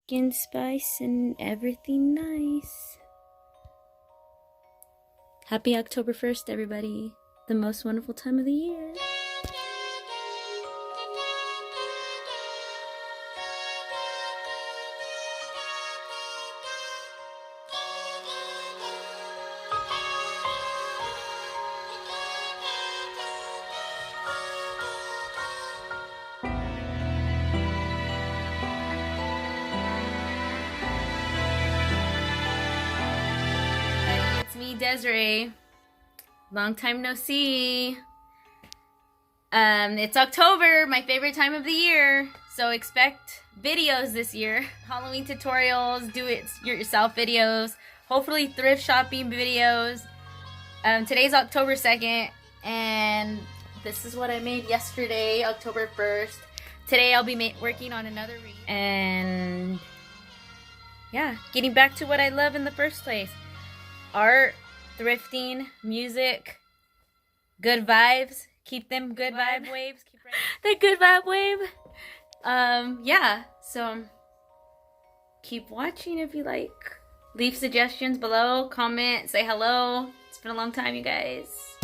pumpkin spice and everything nice. Happy October 1st, everybody. The most wonderful time of the year. It's me, Desiree. Long time no see. It's October, my favorite time of the year. So expect videos this year. Halloween tutorials, do it yourself videos, hopefully thrift shopping videos. Today's October 2nd, and this is what I made yesterday, October 1st. Today I'll be working on another read. And yeah, getting back to what I love in the first place. Art, thrifting, music, good vibes. Keep them good vibe waves. Keep the good vibe wave. Yeah, so keep watching if you like. Leave suggestions below, comment, say hello. It's been a long time, you guys.